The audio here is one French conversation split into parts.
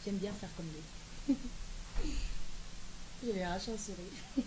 J'aime bien faire comme lui. Génération souris.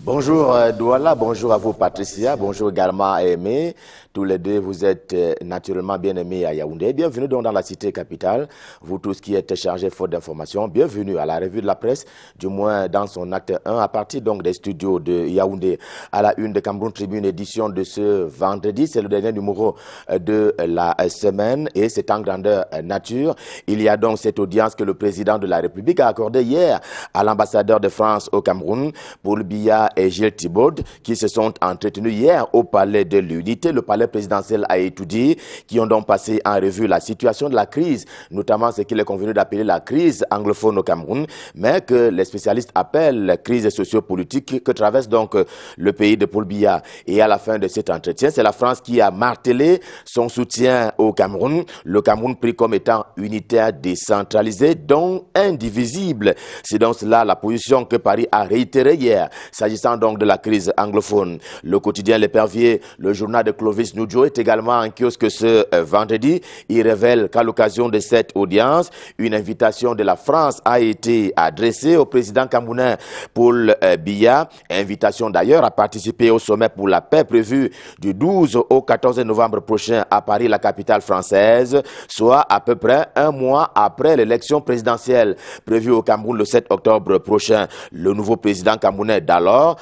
Bonjour Douala, bonjour à vous Patricia, bonjour également à Aimé. Tous les deux, vous êtes naturellement bien aimés à Yaoundé. Bienvenue donc dans la cité capitale. Vous tous qui êtes chargés faute d'informations, bienvenue à la revue de la presse, du moins dans son acte 1, à partir donc des studios de Yaoundé. À la une de Cameroun Tribune, édition de ce vendredi, c'est le dernier numéro de la semaine et c'est en grandeur nature. Il y a donc cette audience que le président de la République a accordée hier à l'ambassadeur de France au Cameroun, Paul Biya et Gilles Thibaud, qui se sont entretenus hier au palais de l'Unité. Le palais présidentiel a étudié, qui ont donc passé en revue la situation de la crise, notamment ce qu'il est convenu d'appeler la crise anglophone au Cameroun, mais que les spécialistes appellent crise sociopolitique que traverse donc le pays de Paul Biya. Et à la fin de cet entretien, c'est la France qui a martelé son soutien au Cameroun. Le Cameroun pris comme étant unitaire, décentralisé, donc indivisible. C'est donc cela la position que Paris a réitérée hier, s'agissant donc de la crise anglophone. Le quotidien L'Épervier, le journal de Clovis Noudjo est également en kiosque ce vendredi. Il révèle qu'à l'occasion de cette audience, une invitation de la France a été adressée au président camerounais Paul Biya. Invitation d'ailleurs à participer au sommet pour la paix prévu du 12 au 14 novembre prochain à Paris, la capitale française, soit à peu près un mois après l'élection présidentielle prévue au Cameroun le 7 octobre prochain. Le nouveau président camerounais d'alors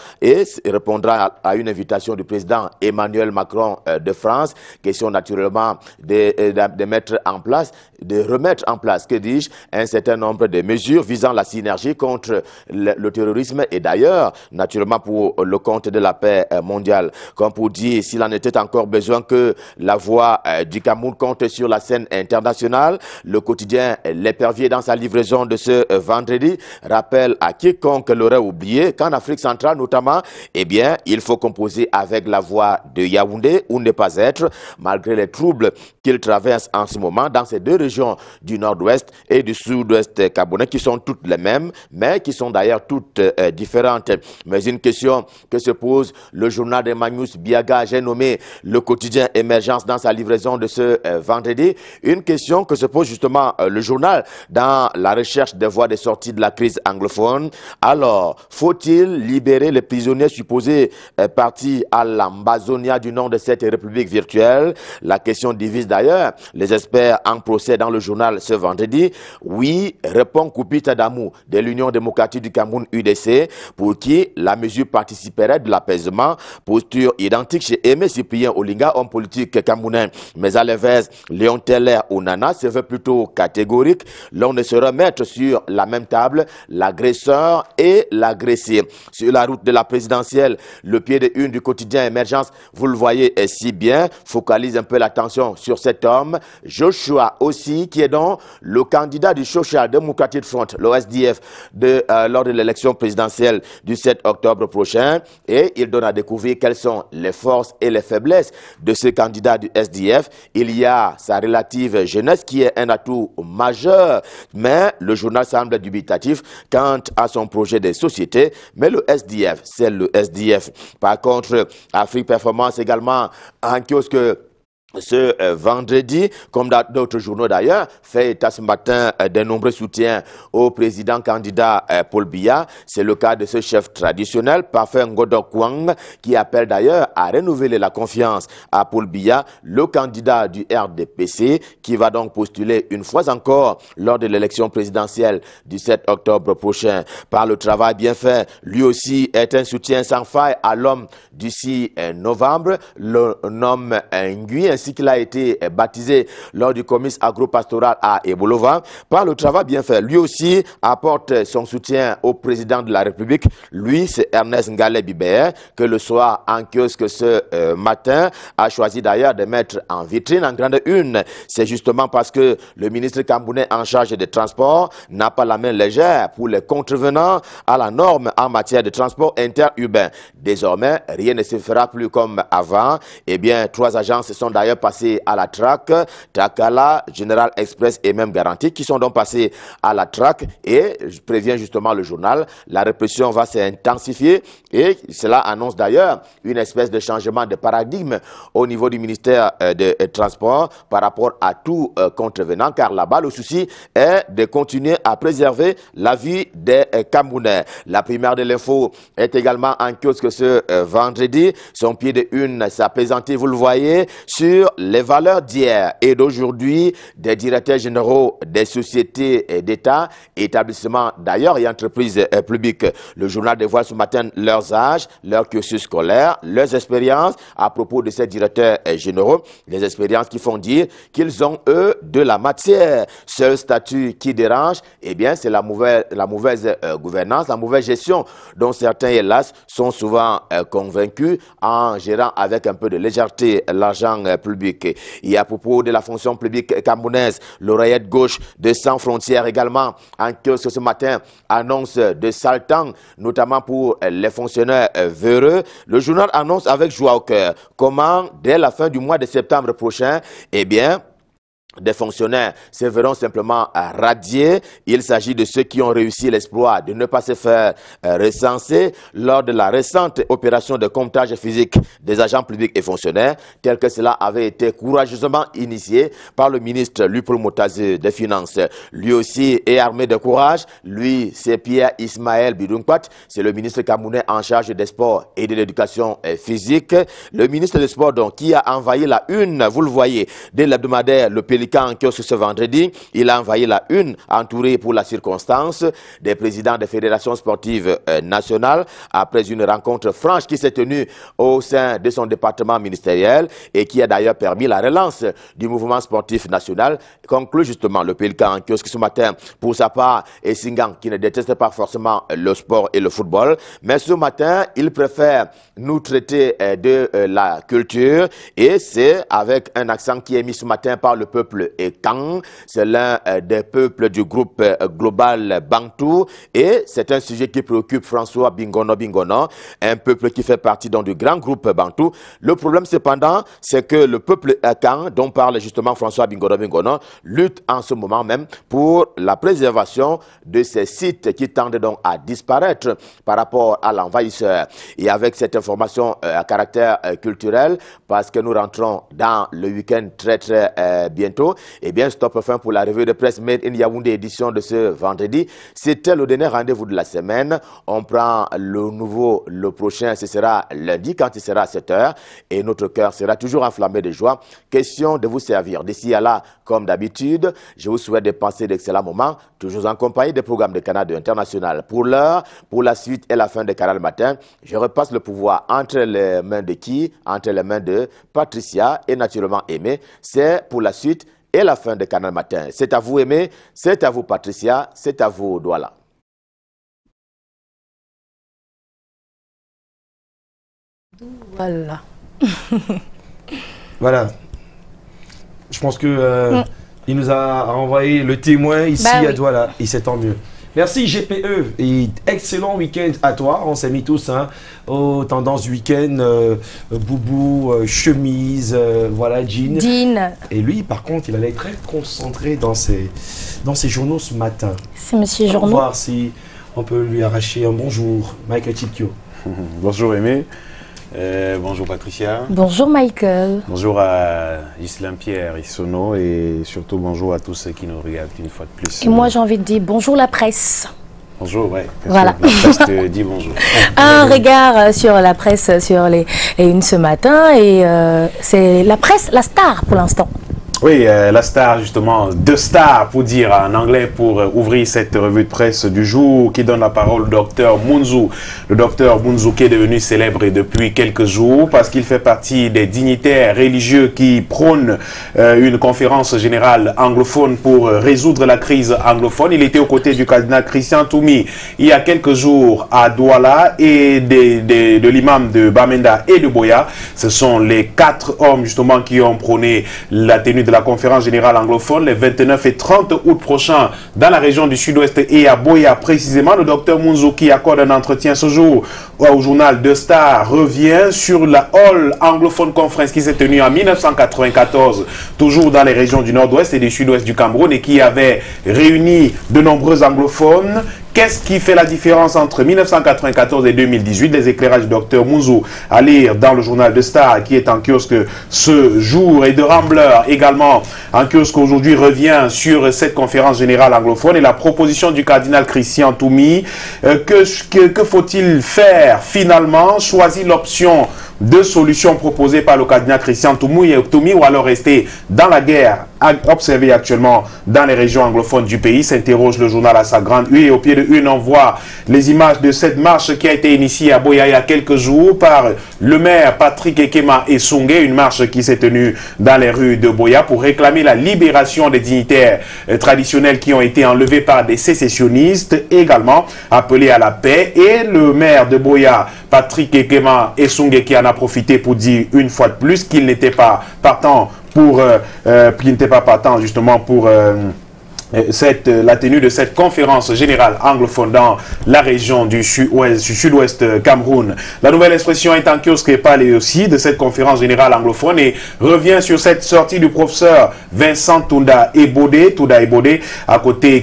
répondra à une invitation du président Emmanuel Macron de France. Question naturellement de mettre en place, de remettre en place, que dis-je, un certain nombre de mesures visant la synergie contre le terrorisme et d'ailleurs, naturellement pour le compte de la paix mondiale. Comme pour dire, s'il en était encore besoin que la voix du Cameroun compte sur la scène internationale, le quotidien L'Épervier dans sa livraison de ce vendredi rappelle à quiconque l'aurait oublié qu'en Afrique centrale notamment, eh bien, il faut composer avec la voix de Yaoundé ou ne pas être, malgré les troubles qu'il traverse en ce moment dans ces deux régions du nord-ouest et du sud-ouest camerounais qui sont toutes les mêmes, mais qui sont d'ailleurs toutes différentes. Mais une question que se pose le journal de Magnus Biaga, j'ai nommé le quotidien Émergence dans sa livraison de ce vendredi, une question que se pose justement le journal dans la recherche des voies de sortie de la crise anglophone. Alors, faut-il libérer les prisonniers supposés partis à l'Ambazonia du nom de cette république virtuelle? La question divise d'ailleurs les experts en procès dans le journal ce vendredi. Oui, répond Koupita Damou de l'Union démocratique du Cameroun UDC, pour qui la mesure participerait de l'apaisement. Posture identique chez Aimé Cyprien Olinga, homme politique camerounais. Mais à l'inverse, Léon Teller Onana se veut plutôt catégorique. L'on ne saurait mettre sur la même table l'agresseur et l'agressé. Sur la route de la présidentielle, le pied de une du quotidien Émergence, vous le voyez si bien, focalise un peu l'attention sur cet homme, Joshua aussi, qui est donc le candidat du Social Democratic Front, le SDF, lors de l'élection présidentielle du 7 octobre prochain. Et il donne à découvrir quelles sont les forces et les faiblesses de ce candidat du SDF. Il y a sa relative jeunesse qui est un atout majeur, mais le journal semble dubitatif quant à son projet de société. Mais le SDF, c'est le SDF. Par contre, Afrique Performance également en kiosque ce vendredi, comme dans d'autres journaux d'ailleurs, fait état ce matin de nombreux soutiens au président candidat Paul Biya. C'est le cas de ce chef traditionnel, Parfait Ngodok Kwang, qui appelle d'ailleurs à renouveler la confiance à Paul Biya, le candidat du RDPC, qui va donc postuler une fois encore lors de l'élection présidentielle du 7 octobre prochain. Par le travail bien fait, lui aussi est un soutien sans faille à l'homme du 6 novembre, le nom Ngui, ainsi qu'il a été baptisé lors du comice agro-pastoral à Ebolova. Par le travail bien fait, lui aussi apporte son soutien au président de la République. Lui, c'est Ernest Ngale Bibert, que le soir en kiosque ce matin a choisi d'ailleurs de mettre en vitrine en grande une. C'est justement parce que le ministre camerounais en charge des transports n'a pas la main légère pour les contrevenants à la norme en matière de transport interurbain. Désormais, rien ne se fera plus comme avant. Eh bien, 3 agences sont d'ailleurs d'ailleurs passés à la traque. Takala, General Express et même Garantie qui sont donc passés à la traque. Et je préviens justement le journal, la répression va s'intensifier et cela annonce d'ailleurs une espèce de changement de paradigme au niveau du ministère des Transports par rapport à tout contrevenant, car là-bas, le souci est de continuer à préserver la vie des Camerounais. La primaire de l'info est également en kiosque ce vendredi. Son pied de une s'apaisantit, vous le voyez, sur les valeurs d'hier et d'aujourd'hui des directeurs généraux des sociétés d'État, établissements d'ailleurs et entreprises publiques. Le journal dévoile ce matin leurs âges, leur cursus scolaire, leurs expériences à propos de ces directeurs généraux, les expériences qui font dire qu'ils ont, eux, de la matière. Seul statut qui dérange, eh bien, c'est la mauvaise gouvernance, la mauvaise gestion dont certains, hélas, sont souvent convaincus en gérant avec un peu de légèreté l'argent public. Et à propos de la fonction publique camerounaise, l'oreillette gauche de Sans Frontières également, en kiosque ce matin, annonce de sale temps, notamment pour les fonctionnaires véreux. Le journal annonce avec joie au cœur comment, dès la fin du mois de septembre prochain, eh bien, des fonctionnaires se verront simplement radiés. Il s'agit de ceux qui ont réussi l'exploit de ne pas se faire recenser lors de la récente opération de comptage physique des agents publics et fonctionnaires, tel que cela avait été courageusement initié par le ministre Lupo Motaze des Finances. Lui aussi est armé de courage. Lui, c'est Pierre Ismaël Bidounkpat, c'est le ministre camerounais en charge des sports et de l'éducation physique. Le ministre des Sports, donc, qui a envahi la une, vous le voyez, dès l'hebdomadaire Le Pélican en kiosque ce vendredi, il a envahi la une, entouré pour la circonstance des présidents des fédérations sportives nationales, après une rencontre franche qui s'est tenue au sein de son département ministériel et qui a d'ailleurs permis la relance du mouvement sportif national. Conclut justement Le Pélican en kiosque ce matin, pour sa part, et Singang, qui ne déteste pas forcément le sport et le football, mais ce matin, il préfère nous traiter de la culture, et c'est avec un accent qui est mis ce matin par le peuple et Kang, c'est l'un des peuples du groupe global Bantou, et c'est un sujet qui préoccupe François Bingono, un peuple qui fait partie donc du grand groupe Bantou. Le problème cependant, c'est que le peuple Kang, dont parle justement François Bingono, lutte en ce moment même pour la préservation de ces sites qui tendent donc à disparaître par rapport à l'envahisseur. Et avec cette information à caractère culturel, parce que nous rentrons dans le week-end très bientôt, eh bien, stop fin pour la revue de presse Made in Yaoundé édition de ce vendredi. C'était le dernier rendez-vous de la semaine. On prend le prochain, ce sera lundi quand il sera à 7 h et notre cœur sera toujours enflammé de joie. Question de vous servir. D'ici à là, comme d'habitude, je vous souhaite de passer d'excellents moments, toujours en compagnie des programmes de Canal International. Pour l'heure, pour la suite et la fin de Canal Matin, je repasse le pouvoir entre les mains de qui? Entre les mains de Patricia et naturellement Aimé. C'est pour la suite et la fin de Canal Matin. C'est à vous Aimé, c'est à vous Patricia, c'est à vous Douala. Voilà. Voilà. Je pense que il nous a envoyé le témoin ici à Douala et c'est tant mieux. Merci GPE et excellent week-end à toi. On s'est mis tous aux tendances week-end, boubou, chemise, voilà, jean. Et lui, par contre, il allait être très concentré dans ses journaux ce matin. C'est Monsieur Journaux. On va voir si on peut lui arracher un bonjour. Michael Chipkio. Bonjour Aimé. Bonjour Patricia. Bonjour Michael. Bonjour à Ghislain Pierre Issono et surtout bonjour à tous ceux qui nous regardent une fois de plus. Et moi j'ai envie de dire bonjour la presse. Bonjour, ouais. Voilà. La presse te dit bonjour. Un regard sur la presse, sur les unes ce matin et c'est la presse, la star pour l'instant. Oui, la star justement, The Star pour dire en anglais, pour ouvrir cette revue de presse du jour qui donne la parole au docteur Mounzou. Le docteur Mounzou qui est devenu célèbre depuis quelques jours parce qu'il fait partie des dignitaires religieux qui prônent une conférence générale anglophone pour résoudre la crise anglophone. Il était aux côtés du cardinal Christian Toumi il y a quelques jours à Douala et de l'imam de Bamenda et de Boya. Ce sont les 4 hommes justement qui ont prôné la tenue de de la conférence générale anglophone les 29 et 30 août prochains dans la région du Sud-Ouest et à Boya précisément. Le docteur Munzou, qui accorde un entretien ce jour au journal The Star, revient sur la All Anglophone Conference qui s'est tenue en 1994, toujours dans les régions du Nord-Ouest et du Sud-Ouest du Cameroun, et qui avait réuni de nombreux anglophones. Qu'est-ce qui fait la différence entre 1994 et 2018? Les éclairages du docteur Munzou à lire dans le journal The Star qui est en kiosque ce jour, et de Rambler également en kiosque aujourd'hui revient sur cette conférence générale anglophone et la proposition du cardinal Christian Toumi. Que faut-il faire finalement? Choisir l'option de solutions proposées par le cardinal Christian Toumi ou alors rester dans la guerre observée actuellement dans les régions anglophones du pays, s'interroge le journal à sa grande une. Et au pied de une, on voit les images de cette marche qui a été initiée à Boya il y a quelques jours par le maire Patrick Ekema Esungé, une marche qui s'est tenue dans les rues de Boya pour réclamer la libération des dignitaires traditionnels qui ont été enlevés par des sécessionnistes, également appelé à la paix. Et le maire de Boya, Patrick Ekema Esungé, qui en a profité pour dire une fois de plus qu'il n'était pas partant pour justement pour la tenue de cette conférence générale anglophone dans la région du sud-ouest Cameroun. La nouvelle expression est en kiosque et parle aussi de cette conférence générale anglophone et revient sur cette sortie du professeur Vincent Tounda Ebodé,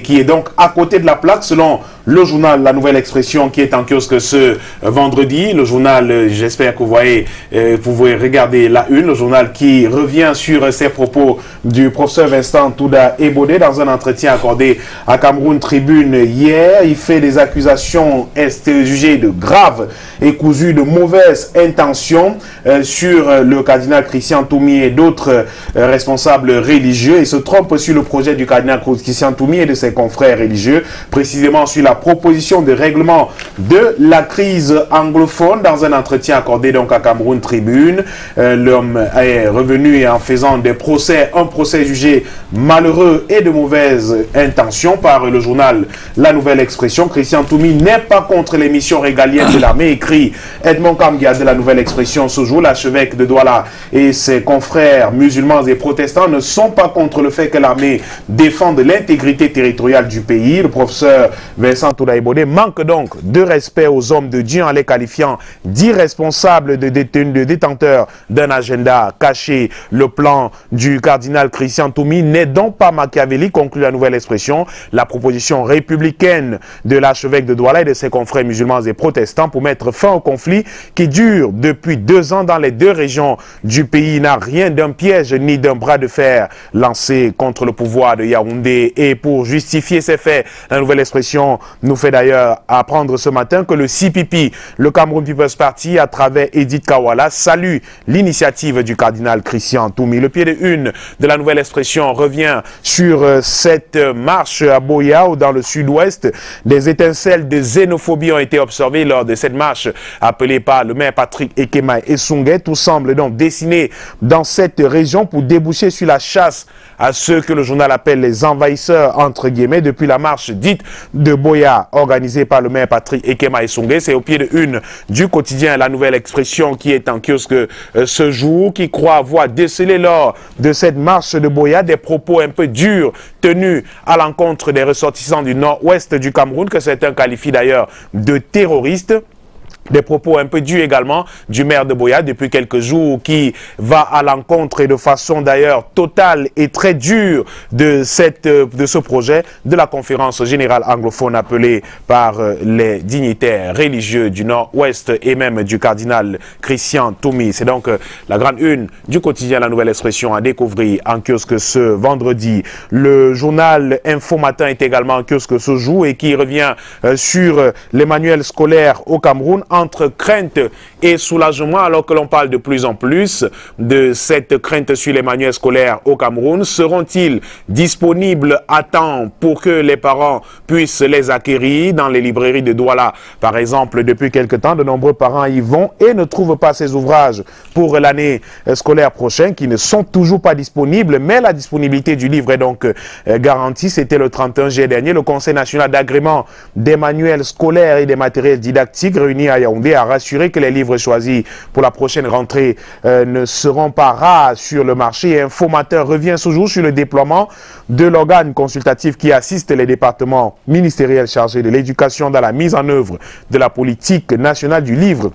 qui est donc à côté de la plaque selon le journal La Nouvelle Expression qui est en kiosque ce vendredi. Le journal, j'espère que vous pouvez regarder la une, le journal qui revient sur ces propos du professeur Vincent Tounda Ebodé dans un entretien accordé à Cameroun Tribune hier. Il fait des accusations jugées de graves et cousues de mauvaises intentions sur le cardinal Christian Toumi et d'autres responsables religieux, et se trompe sur le projet du cardinal Christian Toumi et de ses confrères religieux, précisément sur la proposition de règlement de la crise anglophone. Dans un entretien accordé donc à Cameroun Tribune, l'homme est revenu en faisant un procès jugé malheureux et de mauvaise intention par le journal La Nouvelle Expression. Christian Toumi n'est pas contre les missions régaliennes de l'armée, écrit Edmond Kamgia de La Nouvelle Expression ce jour. L'archevêque de Douala et ses confrères musulmans et protestants ne sont pas contre le fait que l'armée défende l'intégrité territoriale du pays. Le professeur Vincent Tounda Ebodé manque donc de respect aux hommes de Dieu en les qualifiant d'irresponsables, de détenteurs d'un agenda caché. Le plan du cardinal Christian Toumi n'est donc pas machiavélique, conclut La Nouvelle Expression. La proposition républicaine de l'archevêque de Douala et de ses confrères musulmans et protestants pour mettre fin au conflit qui dure depuis 2 ans dans les 2 régions du pays n'a rien d'un piège ni d'un bras de fer lancé contre le pouvoir de Yaoundé. Et pour justifier ces faits, La Nouvelle Expression nous fait d'ailleurs apprendre ce matin que le CPP, le Cameroun People's Party, à travers Edith Kawala, salue l'initiative du cardinal Christian Toumi. Le pied de une de La Nouvelle Expression revient sur cette marche à Boya, dans le sud-ouest. Des étincelles de xénophobie ont été observées lors de cette marche appelée par le maire Patrick Ekema Esungé. Tout semble donc dessiné dans cette région pour déboucher sur la chasse à ceux que le journal appelle les envahisseurs, entre guillemets, depuis la marche dite de Boya, organisée par le maire Patrick Ekema Esungé. C'est au pied de une du quotidien La Nouvelle Expression qui est en kiosque ce jour, qui croit avoir décelé lors de cette marche de Boya des propos un peu durs tenus à l'encontre des ressortissants du nord-ouest du Cameroun, que certains qualifient d'ailleurs de terroristes. Des propos un peu durs également du maire de Boya depuis quelques jours, qui va à l'encontre et de façon d'ailleurs totale et très dure de ce projet de la conférence générale anglophone appelée par les dignitaires religieux du Nord-Ouest et même du cardinal Christian Toumi. C'est donc la grande une du quotidien La Nouvelle Expression à découvrir en kiosque ce vendredi. Le journal Info Matin est également en kiosque ce jour et qui revient sur les manuels scolaires au Cameroun, entre crainte et soulagement, alors que l'on parle de plus en plus de cette crainte sur les manuels scolaires au Cameroun. Seront-ils disponibles à temps pour que les parents puissent les acquérir dans les librairies de Douala? Par exemple, depuis quelque temps, de nombreux parents y vont et ne trouvent pas ces ouvrages pour l'année scolaire prochaine, qui ne sont toujours pas disponibles, mais la disponibilité du livre est donc garantie. C'était le 31 juillet dernier. Le Conseil national d'agrément des manuels scolaires et des matériels didactiques réuni à Yaoundé a rassuré que les livres choisis pour la prochaine rentrée ne seront pas rares sur le marché. Informateur revient ce jour sur le déploiement de l'organe consultatif qui assiste les départements ministériels chargés de l'éducation dans la mise en œuvre de la politique nationale du livre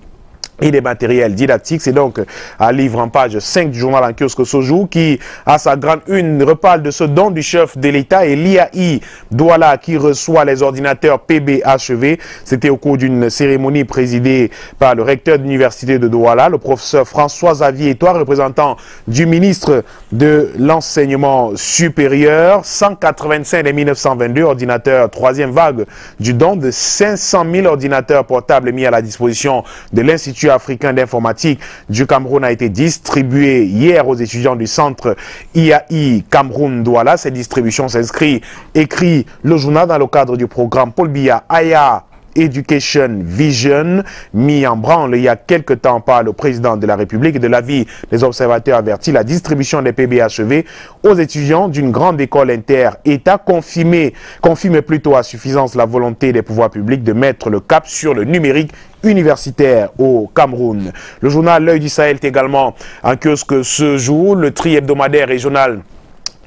et des matériels didactiques. C'est donc un livre en page 5 du journal en kiosque ce jour qui, à sa grande une, reparle de ce don du chef de l'État et l'IAI Douala qui reçoit les ordinateurs PBHV. C'était au cours d'une cérémonie présidée par le recteur de l'université de Douala, le professeur François-Xavier Étoile, représentant du ministre de l'enseignement supérieur. 185 des 1922 ordinateurs, troisième vague du don de 500 000 ordinateurs portables mis à la disposition de l'Institut africain d'informatique du Cameroun a été distribué hier aux étudiants du centre IAI Cameroun-Douala. Cette distribution s'inscrit, écrit le journal, dans le cadre du programme Paul Biya Aya Education Vision, mis en branle il y a quelque temps par le président de la République. De l'avis des observateurs avertis, la distribution des PBHV aux étudiants d'une grande école inter-État confirme plutôt à suffisance la volonté des pouvoirs publics de mettre le cap sur le numérique universitaire au Cameroun. Le journal L'Œil du Sahel est également en kiosque ce jour. Le tri-hebdomadaire régional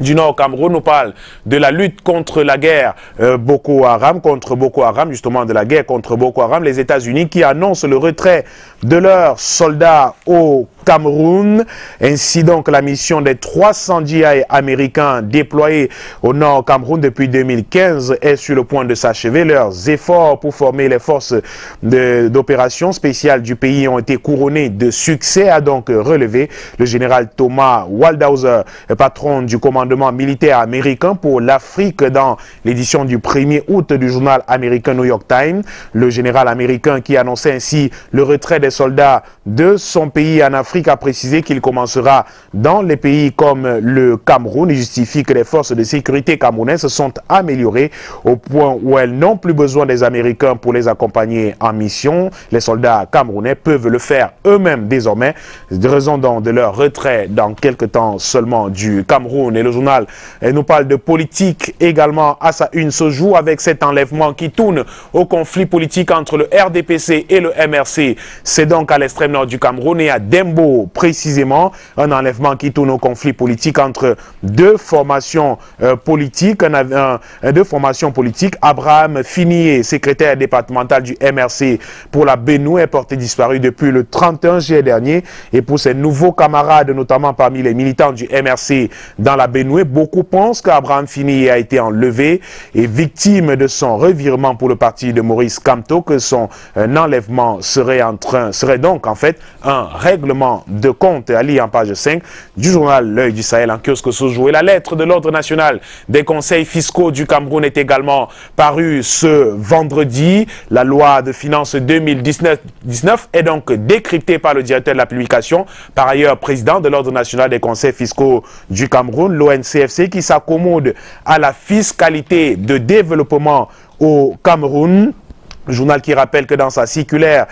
du Nord Cameroun nous parle de la lutte contre la guerre Boko Haram, justement de la guerre contre Boko Haram. Les États-Unis qui annoncent le retrait de leurs soldats au Cameroun. Ainsi donc, la mission des 300 GI américains déployés au Nord Cameroun depuis 2015 est sur le point de s'achever. Leurs efforts pour former les forces d'opération spéciales du pays ont été couronnés de succès, a donc relevé le général Thomas Waldhauser, patron du commandement militaire américain pour l'Afrique, dans l'édition du 1er août du journal américain New York Times. Le général américain qui annonçait ainsi le retrait des soldats de son pays en Afrique a précisé qu'il commencera dans les pays comme le Cameroun. Il justifie que les forces de sécurité camerounaises se sont améliorées au point où elles n'ont plus besoin des Américains pour les accompagner en mission. Les soldats camerounais peuvent le faire eux-mêmes désormais, raison donc de leur retrait dans quelques temps seulement du Cameroun. Et le journal nous parle de politique également à sa une ce jour, avec cet enlèvement qui tourne au conflit politique entre le RDPC et le MRC. C'est donc à l'extrême nord du Cameroun et à Dembo précisément, un enlèvement qui tourne au conflit politique entre deux formations politiques. Abraham Finier, secrétaire départemental du MRC pour la Benue, est porté disparu depuis le 31 juillet dernier. Et pour ses nouveaux camarades, notamment parmi les militants du MRC dans la Benue, beaucoup pensent qu'Abraham Finier a été enlevé et victime de son revirement pour le parti de Maurice Kamto, que son enlèvement serait donc en fait un règlement de compte, à lire en page 5 du journal L'Œil du Sahel en kiosque ce jour. Et la lettre de l'Ordre national des conseils fiscaux du Cameroun est également parue ce vendredi. La loi de finances 2019 est donc décryptée par le directeur de la publication, par ailleurs président de l'Ordre national des conseils fiscaux du Cameroun, l'ONCFC, qui s'accommode à la fiscalité de développement au Cameroun. Le journal qui rappelle que dans sa circulaire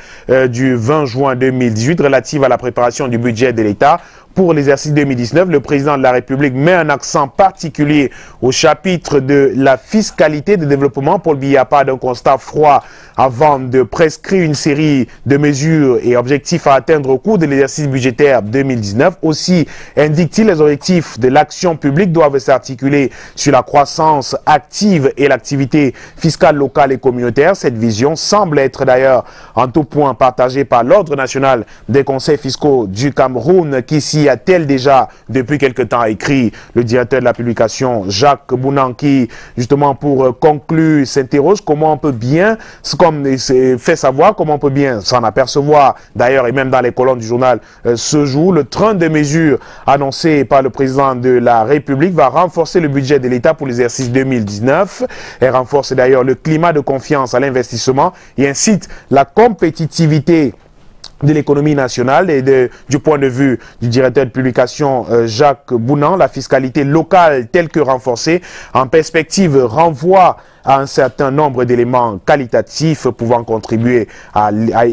du 20 juin 2018 relative à la préparation du budget de l'État pour l'exercice 2019, le président de la République met un accent particulier au chapitre de la fiscalité de développement. Paul Biya part d'un constat froid avant de prescrire une série de mesures et objectifs à atteindre au cours de l'exercice budgétaire 2019. Aussi, indique-t-il, les objectifs de l'action publique doivent s'articuler sur la croissance active et l'activité fiscale locale et communautaire. Cette vision semble être d'ailleurs en tout point partagée par l'Ordre national des conseils fiscaux du Cameroun, qui s'y a-t-elle déjà depuis quelque temps, écrit le directeur de la publication Jacques Bounan, qui justement pour conclure s'interroge comment on peut bien, fait savoir comment on peut bien s'en apercevoir d'ailleurs, et même dans les colonnes du journal ce jour. Le train de mesures annoncé par le président de la République va renforcer le budget de l'État pour l'exercice 2019 et renforce d'ailleurs le climat de confiance à l'investissement et incite la compétitivité de l'économie nationale. Et du point de vue du directeur de publication Jacques Bounan, la fiscalité locale telle que renforcée en perspective renvoie à un certain nombre d'éléments qualitatifs pouvant contribuer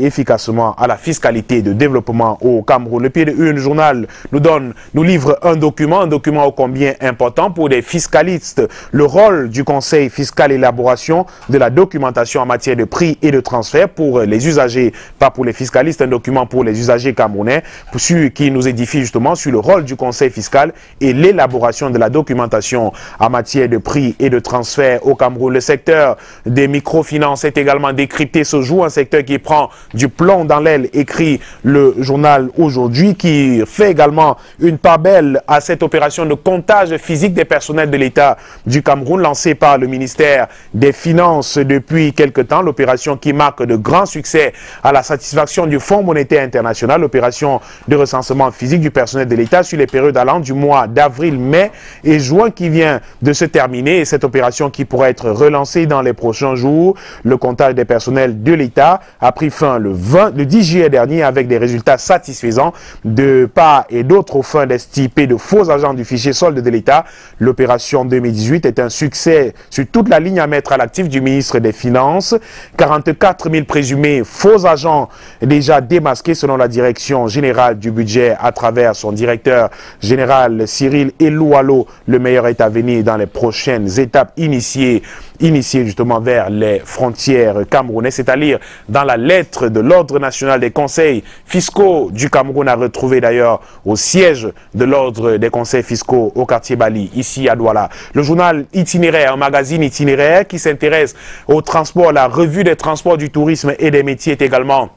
efficacement à la fiscalité de développement au Cameroun. Le pied de une journal nous livre un document ô combien important pour les fiscalistes. Le rôle du Conseil fiscal, élaboration de la documentation en matière de prix et de transfert pour les usagers, pas pour les fiscalistes, un document pour les usagers camerounais, qui nous édifie justement sur le rôle du Conseil fiscal et l'élaboration de la documentation en matière de prix et de transfert au Cameroun. Le secteur des microfinances est également décrypté ce jour, un secteur qui prend du plomb dans l'aile, écrit le journal aujourd'hui, qui fait également une part belle à cette opération de comptage physique des personnels de l'État du Cameroun lancée par le ministère des Finances depuis quelque temps. L'opération qui marque de grands succès à la satisfaction du Fonds monétaire international, l'opération de recensement physique du personnel de l'État sur les périodes allant du mois d'avril, mai et juin qui vient de se terminer, et cette opération qui pourrait être relancée dans les prochains jours. Le comptage des personnels de l'État a pris fin le 10 juillet dernier avec des résultats satisfaisants de part et d'autre aux fins d'extirper de faux agents du fichier solde de l'État. L'opération 2018 est un succès sur toute la ligne à mettre à l'actif du ministre des Finances. 44 000 présumés faux agents déjà démasqués selon la direction générale du budget à travers son directeur général Cyril Eloualo. Le meilleur est à venir dans les prochaines étapes initiées justement vers les frontières camerounaises. C'est à lire dans la lettre de l'Ordre national des conseils fiscaux du Cameroun, à retrouver d'ailleurs au siège de l'Ordre des conseils fiscaux au quartier Bali, ici à Douala. Le journal Itinéraire, un magazine itinéraire qui s'intéresse au transport, la revue des transports, du tourisme et des métiers est également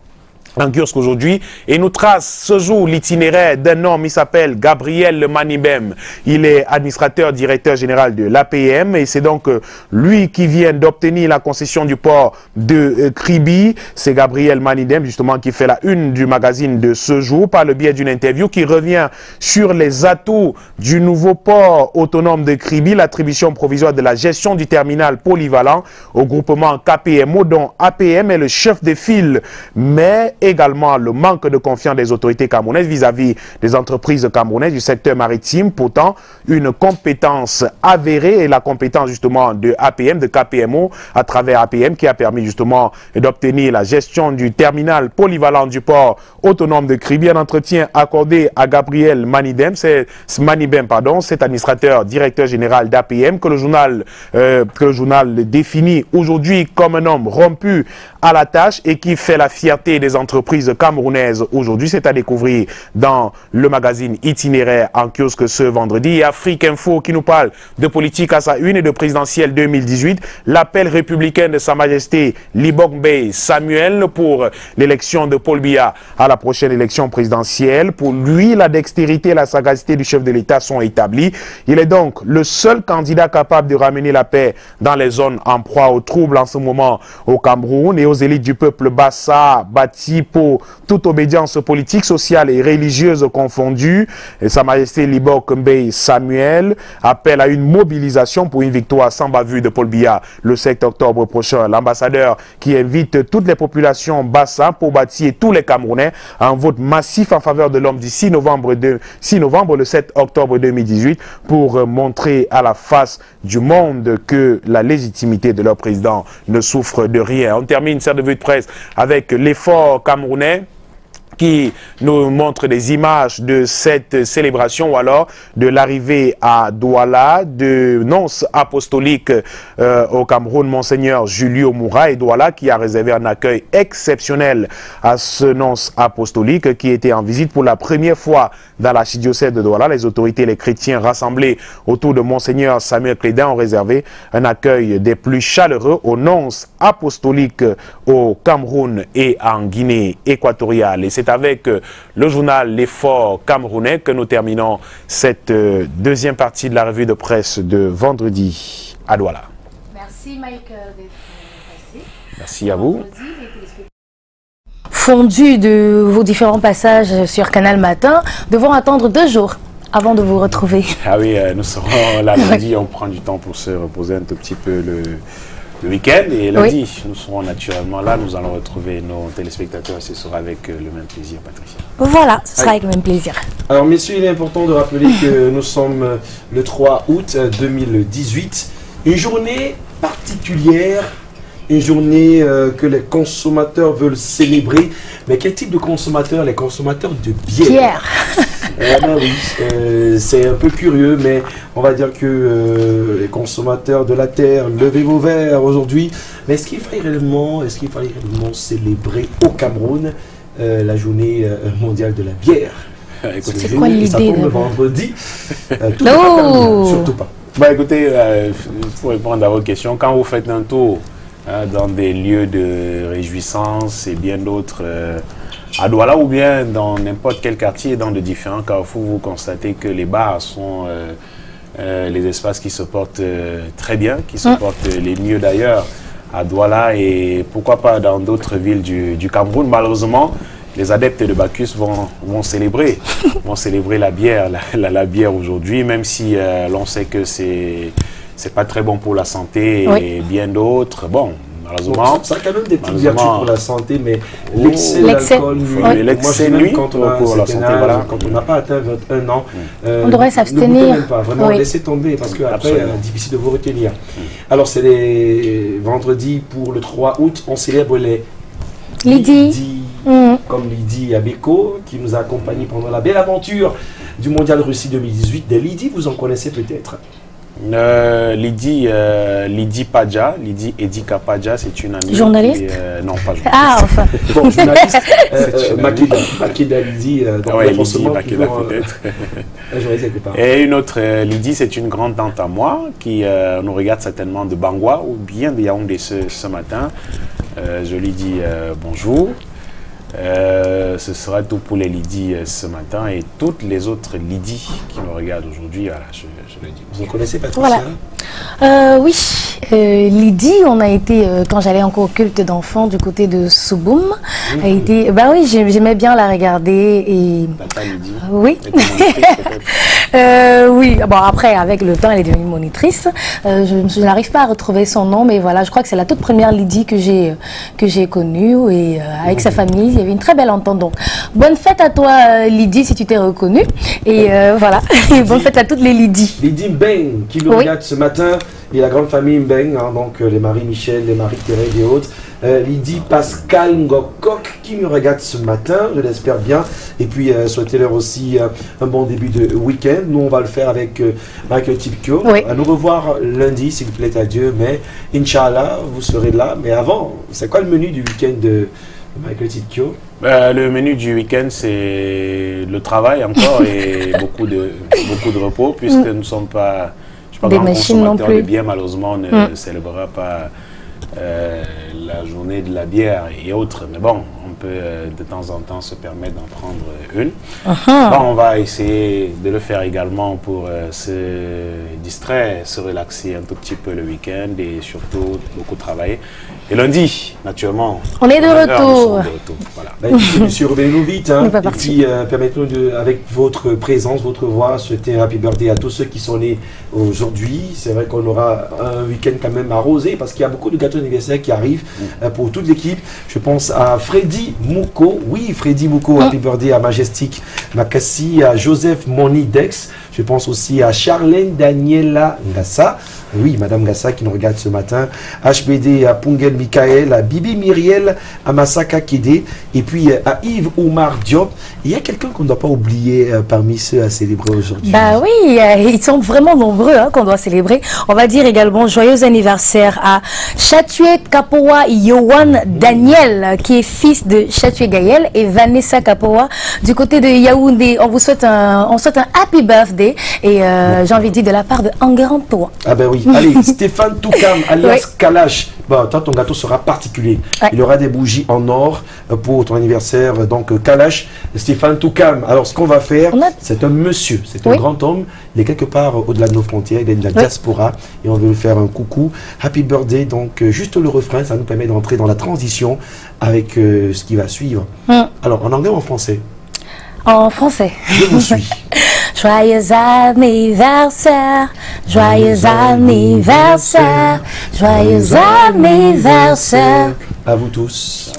en kiosque aujourd'hui et nous trace ce jour l'itinéraire d'un homme. Il s'appelle Gabriel Manibem. Il est administrateur directeur général de l'APM et c'est donc lui qui vient d'obtenir la concession du port de Kribi. C'est Gabriel Manibem justement qui fait la une du magazine de ce jour par le biais d'une interview qui revient sur les atouts du nouveau port autonome de Kribi, l'attribution provisoire de la gestion du terminal polyvalent au groupement KPMO dont APM est le chef de file, mais également le manque de confiance des autorités camerounaises vis-à-vis des entreprises camerounaises du secteur maritime. Pourtant, une compétence avérée et la compétence justement de APM, de KPMO, à travers APM qui a permis justement d'obtenir la gestion du terminal polyvalent du port autonome de Kribi. Un entretien accordé à Gabriel Manibem, cet administrateur directeur général d'APM que le journal définit aujourd'hui comme un homme rompu à la tâche et qui fait la fierté des entreprises camerounaises aujourd'hui. C'est à découvrir dans le magazine Itinéraire en kiosque ce vendredi. Et Afrique Info qui nous parle de politique à sa une et de présidentielle 2018. L'appel républicain de Sa Majesté Libok Samuel pour l'élection de Paul Biya à la prochaine élection présidentielle. Pour lui, la dextérité et la sagacité du chef de l'État sont établies. Il est donc le seul candidat capable de ramener la paix dans les zones en proie aux troubles en ce moment au Cameroun et aux élites du peuple Bassa, bâti pour toute obédience politique, sociale et religieuse confondue. Et Sa Majesté Libok Samuel appelle à une mobilisation pour une victoire sans bavure de Paul Biya le 7 octobre prochain. L'ambassadeur qui invite toutes les populations Bassa pour bâtir tous les Camerounais à un vote massif en faveur de l'homme du 6 novembre le 7 octobre 2018 pour montrer à la face du monde que la légitimité de leur président ne souffre de rien. On termine cette revue de presse avec l'effort camerounais qui nous montre des images de cette célébration ou alors de l'arrivée à Douala de nonce apostolique au Cameroun, Monseigneur Julio Moura, et Douala qui a réservé un accueil exceptionnel à ce nonce apostolique qui était en visite pour la première fois dans l'archidiocèse de Douala. Les autorités et les chrétiens rassemblés autour de Monseigneur Samuel Clédin ont réservé un accueil des plus chaleureux au nonce apostolique au Cameroun et en Guinée équatoriale. Et c'est avec le journal L'Effort camerounais que nous terminons cette deuxième partie de la revue de presse de vendredi à Douala. Merci Mike d'être passé. Merci à vous. Fondu de vos différents passages sur Canal Matin, devront attendre 2 jours avant de vous retrouver. Ah oui, nous serons là lundi, on prend du temps pour se reposer un tout petit peu le week-end et lundi, oui, nous serons naturellement là, nous allons retrouver nos téléspectateurs et ce sera avec le même plaisir, Patricia. Voilà, ce sera avec le même plaisir. Alors messieurs, il est important de rappeler que nous sommes le 3 août 2018, une journée particulière, une journée que les consommateurs veulent célébrer. Mais quel type de consommateurs? Les consommateurs de bière. Oui, c'est un peu curieux, mais on va dire que les consommateurs de la terre, levez vos verres aujourd'hui. Mais est-ce qu'il fallait réellement célébrer au Cameroun la journée mondiale de la bière? C'est quoi l'idée? Ça tombe le vendredi. Surtout pas. Bah écoutez, pour répondre à votre question, quand vous faites un tour dans des lieux de réjouissance et bien d'autres à Douala ou bien dans n'importe quel quartier, dans de différents carrefours, vous constatez que les bars sont les espaces qui se portent très bien, qui se portent les mieux d'ailleurs à Douala et pourquoi pas dans d'autres villes du Cameroun. Malheureusement, les adeptes de Bacchus vont célébrer la bière, la bière aujourd'hui, même si l'on sait que c'est pas très bon pour la santé et bien d'autres. Bon, malheureusement, ça a quand même des petites vertus pour la santé, mais l'excès d'alcool, l'excès nuit pour la santé. Voilà. Quand on n'a pas atteint 21 ans, on devrait s'abstenir. Vraiment, laissez tomber parce qu'après, difficile de vous retenir. Alors, c'est les vendredis pour le 3 août, on célèbre les Lydie. Comme Lydie Abeko, qui nous a accompagnés pendant la belle aventure du Mondial Russie 2018. Des Lydie, vous en connaissez peut-être? Lydie Padja, Lydie Edika Padja, c'est une amie. Journaliste? Non, pas journaliste. Ah, enfin. Bon, journaliste. Makeda Lydie. Lydie Makeda peut-être. Et une autre, Lydie, c'est une grande tante à moi qui nous regarde certainement de Bangwa ou bien de Yaoundé ce matin. Je lui dis bonjour. Ce sera tout pour les Lydie ce matin et toutes les autres Lydie qui me regardent aujourd'hui. Voilà, je le dis. Vous connaissez Patricia? Voilà. Oui, Lydie, on a été, quand j'allais encore au culte d'enfants du côté de Souboum, a été, bah oui, j'aimais bien la regarder. Et... Tata Lydie. Oui. Oui, bon après, avec le temps, elle est devenue monitrice. Je n'arrive pas à retrouver son nom, mais voilà, je crois que c'est la toute première Lydie que j'ai connue et avec sa famille, il y avait une très belle entente. Donc, bonne fête à toi, Lydie, si tu t'es reconnue. Et voilà, et bonne fête à toutes les Lydie. Lydie Mbeng, qui nous regarde ce matin, et la grande famille Mbeng, hein, donc les Marie-Michel, les Marie-Thérèse et autres. Lydie Pascal Ngokok qui me regarde ce matin, je l'espère bien. Et puis souhaitez-leur aussi un bon début de week-end. Nous on va le faire avec Michael Tipkio. À nous revoir lundi s'il vous plaît à Dieu. Mais Inch'Allah, vous serez là. Mais avant, c'est quoi le menu du week-end de Michael Tipkio? Le menu du week-end c'est le travail encore et beaucoup de repos puisque nous ne sommes pas, je suis pas grand consommateur de bière, malheureusement on ne célébrera pas la journée de la bière et autres, mais bon, on peut de temps en temps se permettre d'en prendre une. Bon, on va essayer de le faire également pour se distraire, se relaxer un tout petit peu le week-end et surtout beaucoup travailler. Et lundi, naturellement, on est de retour. Voilà. Monsieur, revenez-nous vite. Hein, et puis, permettez-nous, avec votre présence, votre voix, souhaiter un happy birthday à tous ceux qui sont nés aujourd'hui. C'est vrai qu'on aura un week-end quand même arrosé parce qu'il y a beaucoup de gâteaux d'anniversaire qui arrivent pour toute l'équipe. Je pense à Freddy Mouko. Oui, Freddy Mouko, happy birthday à Majestic Makassi, à Joseph Monidex. Je pense aussi à Charlène Daniela Ngassa. Oui, Madame Ngassa qui nous regarde ce matin. HBD à Pungel Michael, à Bibi Myriel, à Masaka Kede, et puis à Yves Oumar Diop. Il y a quelqu'un qu'on ne doit pas oublier parmi ceux à célébrer aujourd'hui. Bah oui, ils sont vraiment nombreux qu'on doit célébrer. On va dire également joyeux anniversaire à Chatue Kapoa Yohan Daniel, qui est fils de Chatue Gaël, et Vanessa Kapoa du côté de Yaoundé. On vous souhaite un happy birthday et j'ai envie de dire de la part de Anguerantoa. Ah ben oui. Allez, Stéphane Toukam, alias Kalash. Bon, toi, ton gâteau sera particulier. Il y aura des bougies en or pour ton anniversaire. Donc, Kalash, Stéphane Toukam. Alors, ce qu'on va faire, c'est un monsieur, c'est un grand homme. Il est quelque part au-delà de nos frontières, il est de la diaspora. Et on veut lui faire un coucou. Happy birthday. Donc, juste le refrain, ça nous permet d'entrer dans la transition avec ce qui va suivre. Alors, en anglais ou en français? En français. Je vous suis. Joyeux anniversaire, joyeux anniversaire, joyeux anniversaire. À vous tous.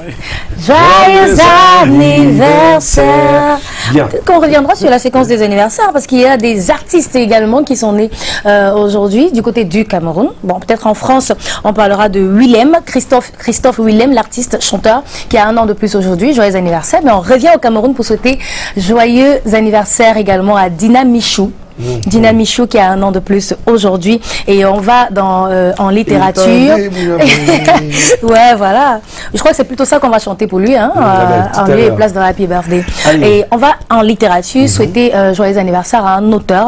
Joyeux anniversaire, Bien. Qu'on reviendra sur la séquence des anniversaires parce qu'il y a des artistes également qui sont nés aujourd'hui du côté du Cameroun. Bon, peut-être en France, on parlera de Willem, Christophe Willem, l'artiste chanteur qui a 1 an de plus aujourd'hui. Joyeux anniversaire. Mais on revient au Cameroun pour souhaiter joyeux anniversaire également à Dina Michou. Dina Michou qui a 1 an de plus aujourd'hui et on va en littérature. Ouais, voilà. Je crois que c'est plutôt ça qu'on va chanter pour lui, hein, en lieu et place de Happy Birthday. Allez. Et on va en littérature souhaiter joyeux anniversaire à un auteur,